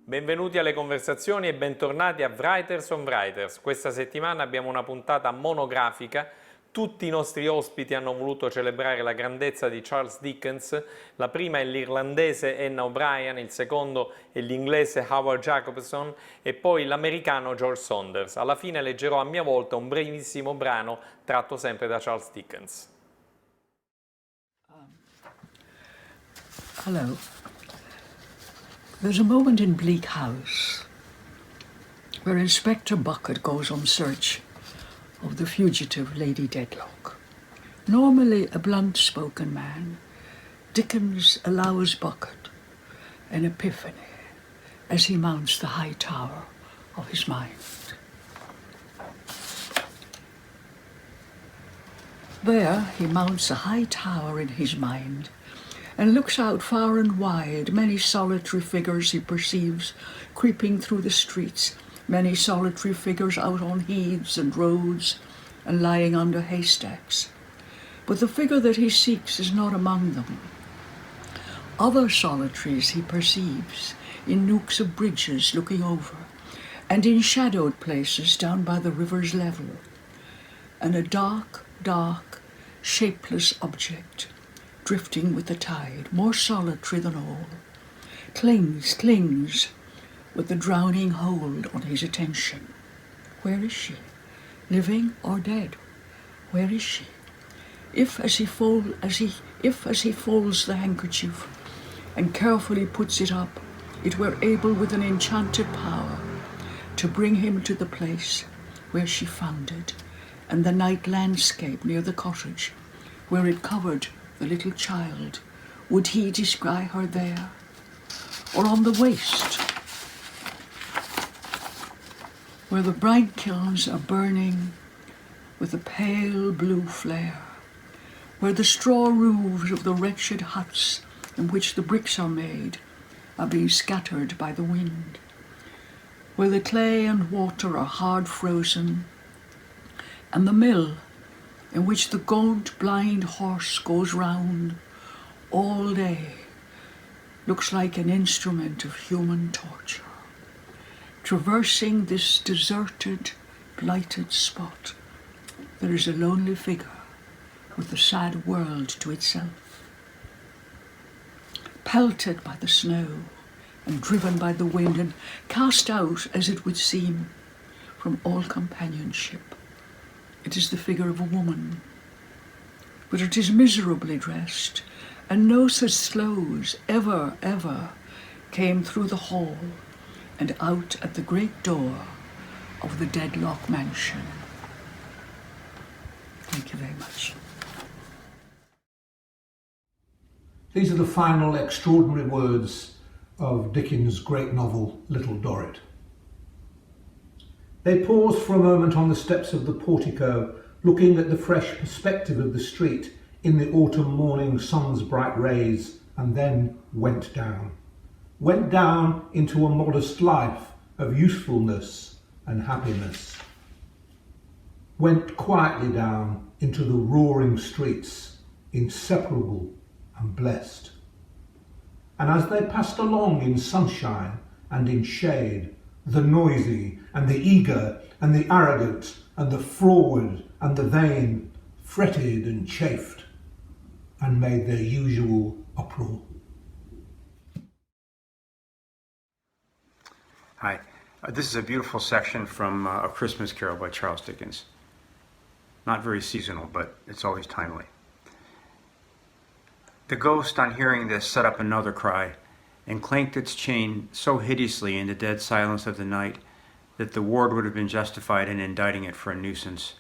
Benvenuti alle conversazioni e bentornati a Writers on Writers. Questa settimana abbiamo una puntata monografica. Tutti i nostri ospiti hanno voluto celebrare la grandezza di Charles Dickens. La prima è l'irlandese Edna O'Brien, il secondo è l'inglese Howard Jacobson e poi l'americano George Saunders. Alla fine leggerò a mia volta un brevissimo brano tratto sempre da Charles Dickens. Hello. There's a moment in Bleak House where Inspector Bucket goes on search of the fugitive Lady Dedlock. Normally a blunt-spoken man, Dickens allows Bucket an epiphany as he mounts the high tower of his mind. There he mounts a high tower in his mind and looks out far and wide. Many solitary figures he perceives creeping through the streets, many solitary figures out on heaths and roads and lying under haystacks. But the figure that he seeks is not among them. Other solitaries he perceives in nooks of bridges looking over, and in shadowed places down by the river's level. And a dark, dark, shapeless object, drifting with the tide, more solitary than all, clings with the drowning hold on his attention. Where is she? Living or dead? Where is she? If as he folds the handkerchief and carefully puts it up, it were able with an enchanted power to bring him to the place where she found it, and the night landscape near the cottage where it covered the little child, would he descry her there? Or on the waste, where the bright kilns are burning with a pale blue flare, where the straw roofs of the wretched huts in which the bricks are made are being scattered by the wind, where the clay and water are hard frozen, and the mill in which the gaunt blind horse goes round all day looks like an instrument of human torture. Traversing this deserted, blighted spot, there is a lonely figure with the sad world to itself. Pelted by the snow and driven by the wind and cast out, as it would seem, from all companionship, it is the figure of a woman, but it is miserably dressed, and no such clothes ever came through the hall and out at the great door of the Dedlock mansion. Thank you very much. These are the final extraordinary words of Dickens' great novel, Little Dorrit. They paused for a moment on the steps of the portico, looking at the fresh perspective of the street in the autumn morning sun's bright rays, and then went down into a modest life of usefulness and happiness. Went quietly down into the roaring streets, inseparable and blessed. And as they passed along in sunshine and in shade, the noisy and the eager and the arrogant and the froward and the vain fretted and chafed and made their usual uproar. Hi, this is a beautiful section from A Christmas Carol by Charles Dickens. Not very seasonal, but it's always timely. The ghost, on hearing this, set up another cry, and clanked its chain so hideously in the dead silence of the night that the ward would have been justified in indicting it for a nuisance.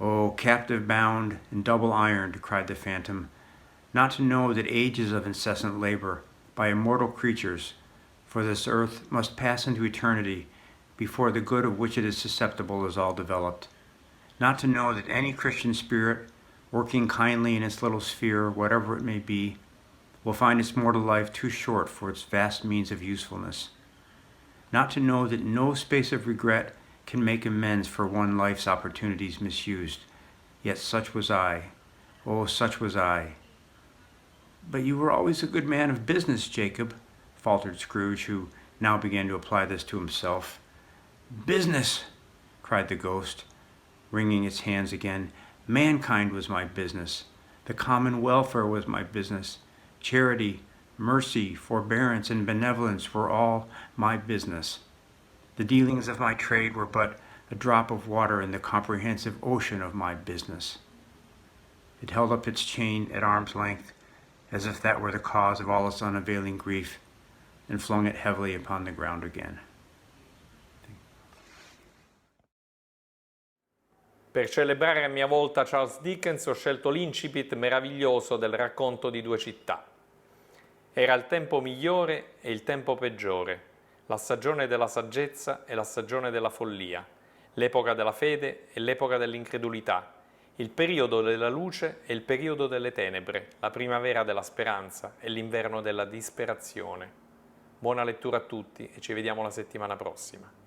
"Oh, captive bound and double ironed," cried the phantom, "not to know that ages of incessant labor by immortal creatures for this earth must pass into eternity before the good of which it is susceptible is all developed. Not to know that any Christian spirit, working kindly in its little sphere, whatever it may be, will find its mortal life too short for its vast means of usefulness. Not to know that no space of regret can make amends for one life's opportunities misused, Yet such was I. Oh, such was I. But you were always a good man of business, Jacob, faltered Scrooge, who now began to apply this to himself. Business, cried the ghost, wringing its hands again. Mankind was my business. The common welfare was my business. Charity, mercy, forbearance, and benevolence were all my business. The dealings of my trade were but a drop of water in the comprehensive ocean of my business. It held up its chain at arm's length, as if that were the cause of all its unavailing grief, and flung it heavily upon the ground again. Per celebrare a mia volta Charles Dickens ho scelto l'incipit meraviglioso del Racconto di due città. Era il tempo migliore e il tempo peggiore, la stagione della saggezza e la stagione della follia, l'epoca della fede e l'epoca dell'incredulità, il periodo della luce e il periodo delle tenebre, la primavera della speranza e l'inverno della disperazione. Buona lettura a tutti e ci vediamo la settimana prossima.